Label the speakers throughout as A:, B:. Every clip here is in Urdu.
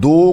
A: 2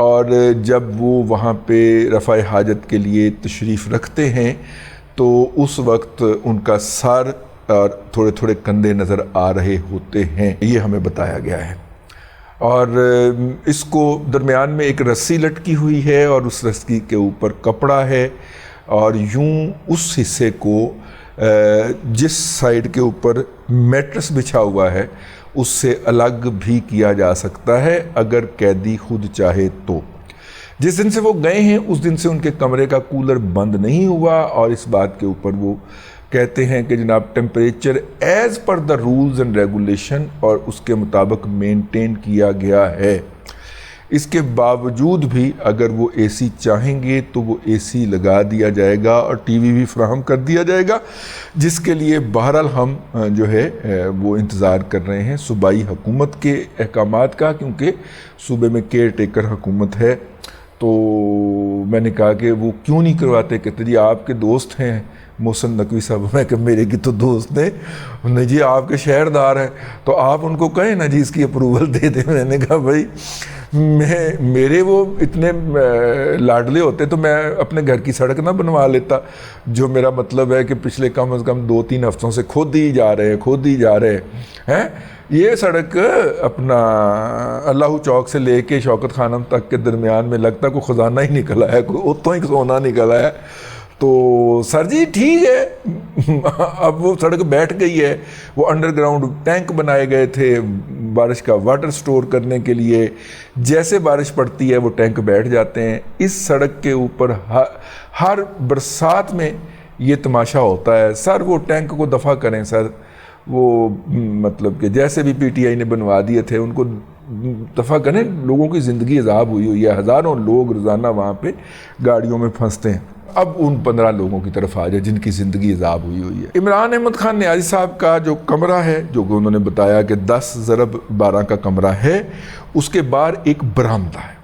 A: اور جب وہ وہاں پہ رفع حاجت کے لیے تشریف رکھتے ہیں تو اس وقت ان کا سر اور تھوڑے تھوڑے کندھے نظر آ رہے ہوتے ہیں، یہ ہمیں بتایا گیا ہے۔ اور اس کو درمیان میں ایک رسی لٹکی ہوئی ہے اور اس رسی کے اوپر کپڑا ہے، اور یوں اس حصے کو جس سائیڈ کے اوپر میٹرس بچھا ہوا ہے اس سے الگ بھی کیا جا سکتا ہے اگر قیدی خود چاہے تو۔ جس دن سے وہ گئے ہیں اس دن سے ان کے کمرے کا کولر بند نہیں ہوا، اور اس بات کے اوپر وہ کہتے ہیں کہ جناب temperature as per the rules and regulation اور اس کے مطابق مینٹین کیا گیا ہے۔ اس کے باوجود بھی اگر وہ اے سی چاہیں گے تو وہ اے سی لگا دیا جائے گا اور ٹی وی بھی فراہم کر دیا جائے گا، جس کے لیے بہرحال ہم جو ہے وہ انتظار کر رہے ہیں صوبائی حکومت کے احکامات کا، کیونکہ صوبے میں کیئر ٹیکر حکومت ہے۔ تو میں نے کہا کہ وہ کیوں نہیں کرواتے، کہتے جی آپ کے دوست ہیں محسن نقوی صاحب۔ میں کہ میرے کی تو دوست ہیں نہیں جی، آپ کے شہردار ہیں، تو آپ ان کو کہیں نا جی اس کی اپروول دے دیں۔ میں نے کہا بھائی میرے وہ اتنے لاڈلے ہوتے تو میں اپنے گھر کی سڑک نہ بنوا لیتا، جو میرا مطلب ہے کہ پچھلے کم از کم 2-3 ہفتوں سے کھود ہی جا رہے ہیں۔ یہ سڑک اپنا اللہ چوک سے لے کے شوکت خانم تک کے درمیان میں لگتا کوئی خزانہ ہی نکلا ہے، کوئی اتوں ہی سونا نکلا ہے۔ تو سر جی ٹھیک ہے، اب وہ سڑک بیٹھ گئی ہے، وہ انڈر گراؤنڈ ٹینک بنائے گئے تھے بارش کا واٹر سٹور کرنے کے لیے، جیسے بارش پڑتی ہے وہ ٹینک بیٹھ جاتے ہیں۔ اس سڑک کے اوپر ہر برسات میں یہ تماشا ہوتا ہے، سر وہ ٹینک کو دفع کریں سر، وہ مطلب کہ جیسے بھی پی ٹی آئی نے بنوا دیے تھے ان کو دفع کریں، لوگوں کی زندگی عذاب ہوئی ہے، ہزاروں لوگ روزانہ وہاں پہ گاڑیوں میں پھنستے ہیں۔ اب ان 15 لوگوں کی طرف آ جائے جن کی زندگی عذاب ہوئی ہے۔ عمران احمد خان نیازی صاحب کا جو کمرہ ہے، جو کہ انہوں نے بتایا کہ 10x12 کا کمرہ ہے، اس کے باہر ایک برآمدہ ہے،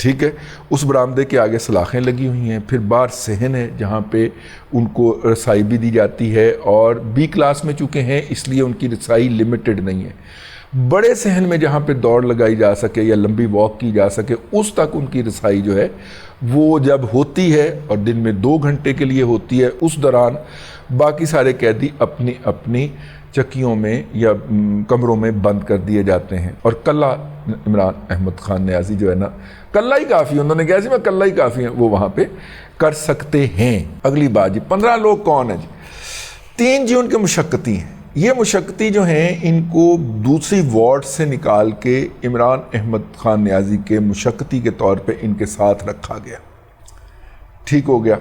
A: ٹھیک ہے، اس برآمدے کے آگے سلاخیں لگی ہوئی ہیں، پھر باہر صحن ہے جہاں پہ ان کو رسائی بھی دی جاتی ہے، اور بی کلاس میں چونکہ ہیں اس لیے ان کی رسائی لمیٹڈ نہیں ہے۔ بڑے صحن میں جہاں پہ دوڑ لگائی جا سکے یا لمبی واک کی جا سکے اس تک ان کی رسائی جو ہے وہ جب ہوتی ہے، اور دن میں 2 گھنٹے کے لیے ہوتی ہے، اس دوران باقی سارے قیدی اپنی اپنی چکیوں میں یا کمروں میں بند کر دیے جاتے ہیں، اور کلہ عمران احمد خان نیازی جو ہے نا، کلہ ہی کافی، انہوں نے کہا جی میں کلہ ہی کافی ہیں، وہ وہاں پہ کر سکتے ہیں۔ اگلی بات جی 15 لوگ کون ہیں جی؟ 3 جی ان کے مشقتی ہیں۔ یہ مشقتی جو ہیں ان کو دوسری وارڈ سے نکال کے عمران احمد خان نیازی کے مشقتی کے طور پہ ان کے ساتھ رکھا گیا، ٹھیک ہو گیا۔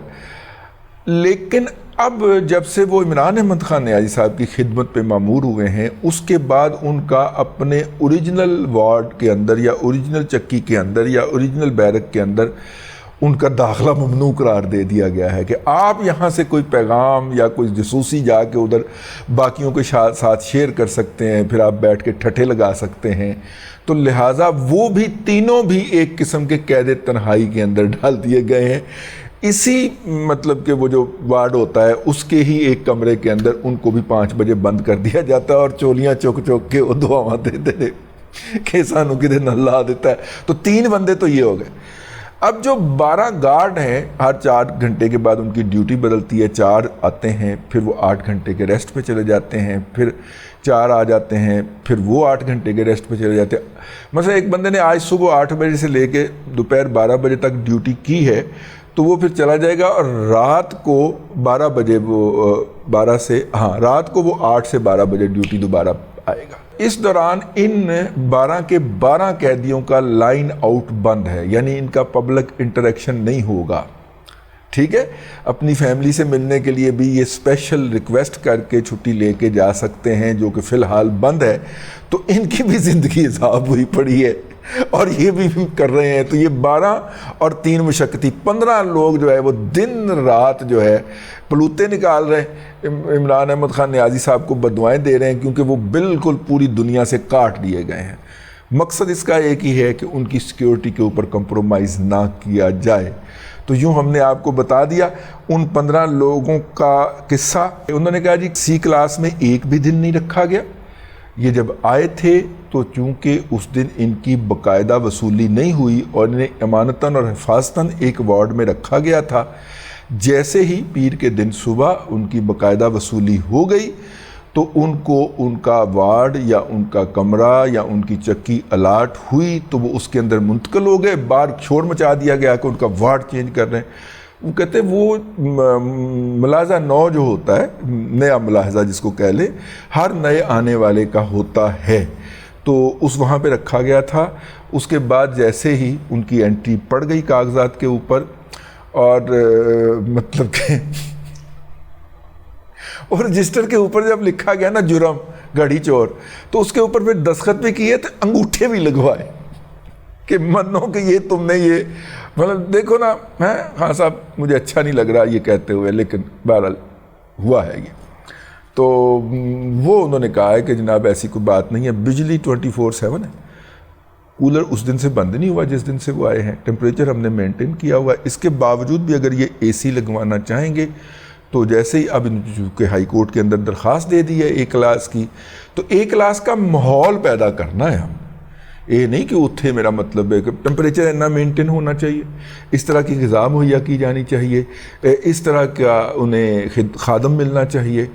A: لیکن اب جب سے وہ عمران احمد خان نیازی صاحب کی خدمت پہ مامور ہوئے ہیں، اس کے بعد ان کا اپنے اوریجنل وارڈ کے اندر یا اوریجنل چکی کے اندر یا اوریجنل بیرک کے اندر ان کا داخلہ ممنوع قرار دے دیا گیا ہے کہ آپ یہاں سے کوئی پیغام یا کوئی جاسوسی جا کے ادھر باقیوں کے ساتھ شیئر کر سکتے ہیں، پھر آپ بیٹھ کے ٹھٹھے لگا سکتے ہیں۔ تو لہٰذا وہ بھی تینوں بھی ایک قسم کے قید تنہائی کے اندر ڈال دیے گئے ہیں۔ اسی مطلب کہ وہ جو وارڈ ہوتا ہے اس کے ہی ایک کمرے کے اندر ان کو بھی 5 بجے بند کر دیا جاتا ہے، اور چولیاں چوک چوک کے وہ دعاواں دیتے کہ سانوں کی دن اللہ دیتا ہے۔ تو 3 بندے تو یہ ہو گئے۔ اب جو 12 گارڈ ہیں، ہر 4 گھنٹے کے بعد ان کی ڈیوٹی بدلتی ہے، 4 آتے ہیں، پھر وہ 8 گھنٹے کے ریسٹ پہ چلے جاتے ہیں، پھر 4 آ جاتے ہیں، پھر وہ 8 گھنٹے کے ریسٹ پہ چلے جاتے ہیں۔ مثلا ایک بندے نے آج صبح 8 بجے سے لے کے دوپہر 12 بجے تک ڈیوٹی کی ہے، تو وہ پھر چلا جائے گا، اور رات کو 12 بجے رات کو وہ 8 سے 12 بجے ڈیوٹی دوبارہ آئے گا۔ اس دوران ان 12 کے 12 قیدیوں کا لائن آؤٹ بند ہے، یعنی ان کا پبلک انٹریکشن نہیں ہوگا، ٹھیک ہے۔ اپنی فیملی سے ملنے کے لیے بھی یہ اسپیشل ریکویسٹ کر کے چھٹی لے کے جا سکتے ہیں، جو کہ فی الحال بند ہے۔ تو ان کی بھی زندگی عذاب ہوئی پڑی ہے، اور یہ بھی کر رہے ہیں۔ تو یہ 12 اور 3 مشقتی 15 لوگ جو ہے وہ دن رات جو ہے پلوتے نکال رہے ہیں، عمران احمد خان نیازی صاحب کو بددعائیں دے رہے ہیں، کیونکہ وہ بالکل پوری دنیا سے کاٹ لیے گئے ہیں۔ مقصد اس کا ایک ہی ہے کہ ان کی سیکیورٹی کے اوپر کمپرومائز نہ کیا جائے۔ تو یوں ہم نے آپ کو بتا دیا ان 15 لوگوں کا قصہ۔ انہوں نے کہا جی سی کلاس میں ایک بھی دن نہیں رکھا گیا، یہ جب آئے تھے تو چونکہ اس دن ان کی باقاعدہ وصولی نہیں ہوئی اور انہیں امانتاً اور حفاظتاً ایک وارڈ میں رکھا گیا تھا، جیسے ہی پیر کے دن صبح ان کی باقاعدہ وصولی ہو گئی تو ان کو ان کا وارڈ یا ان کا کمرہ یا ان کی چکی الاٹ ہوئی تو وہ اس کے اندر منتقل ہو گئے۔ باہر شور مچا دیا گیا کہ ان کا وارڈ چینج کر رہے ہیں۔ وہ کہتے ہیں وہ ملاحظہ نو جو ہوتا ہے، نیا ملاحظہ جس کو کہہ لیں، ہر نئے آنے والے کا ہوتا ہے، تو اس وہاں پہ رکھا گیا تھا۔ اس کے بعد جیسے ہی ان کی انٹری پڑ گئی کاغذات کے اوپر، اور مطلب کہ اور رجسٹر کے اوپر جب لکھا گیا نا جرم گاڑی چور، تو اس کے اوپر پھر دستخط بھی کیے تھے، انگوٹھے بھی لگوائے کہ منو کہ یہ تم نے یہ، مطلب دیکھو نا، خان صاحب مجھے اچھا نہیں لگ رہا یہ کہتے ہوئے، لیکن بہرحال ہوا ہے یہ۔ تو وہ انہوں نے کہا ہے کہ جناب ایسی کوئی بات نہیں ہے، بجلی 24/7 ہے، کولر اس دن سے بند نہیں ہوا جس دن سے وہ آئے ہیں، ٹیمپریچر ہم نے مینٹین کیا ہوا ہے۔ اس کے باوجود بھی اگر یہ اے سی لگوانا چاہیں گے تو جیسے ہی اب چونکہ ہائی کورٹ کے اندر درخواست دے دی ہے اے کلاس کی، تو اے کلاس کا ماحول پیدا کرنا ہے ہم، یہ نہیں کہ اتھے، میرا مطلب ہے کہ ٹیمپریچر اتنا مینٹین ہونا چاہیے، اس طرح کی غذا مہیا کی جانی چاہیے، اس طرح کا انہیں خادم ملنا چاہیے،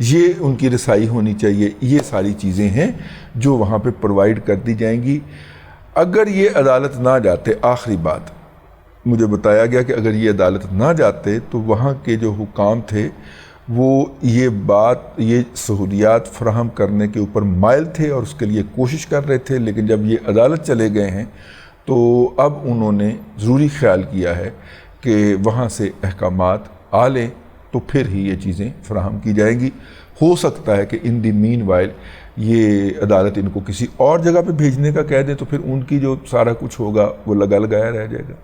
A: یہ ان کی رسائی ہونی چاہیے، یہ ساری چیزیں ہیں جو وہاں پہ پرووائڈ کر دی جائیں گی۔ اگر یہ عدالت نہ جاتے، آخری بات مجھے بتایا گیا کہ اگر یہ عدالت نہ جاتے تو وہاں کے جو حکام تھے وہ یہ سہولیات فراہم کرنے کے اوپر مائل تھے اور اس کے لیے کوشش کر رہے تھے، لیکن جب یہ عدالت چلے گئے ہیں تو اب انہوں نے ضروری خیال کیا ہے کہ وہاں سے احکامات آ لیں تو پھر ہی یہ چیزیں فراہم کی جائیں گی۔ ہو سکتا ہے کہ ان دی مین وائل یہ عدالت ان کو کسی اور جگہ پہ بھیجنے کا کہہ دیں تو پھر ان کی جو سارا کچھ ہوگا وہ لگایا رہ جائے گا۔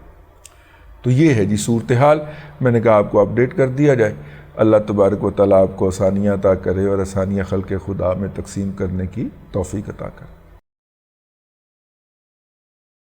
A: تو یہ ہے جی صورتحال، میں نے کہا آپ کو اپڈیٹ کر دیا جائے۔ اللہ تبارک و تعالیٰ آپ کو آسانیاں عطا کرے اور آسانیاں خلق خدا میں تقسیم کرنے کی توفیق عطا کرے۔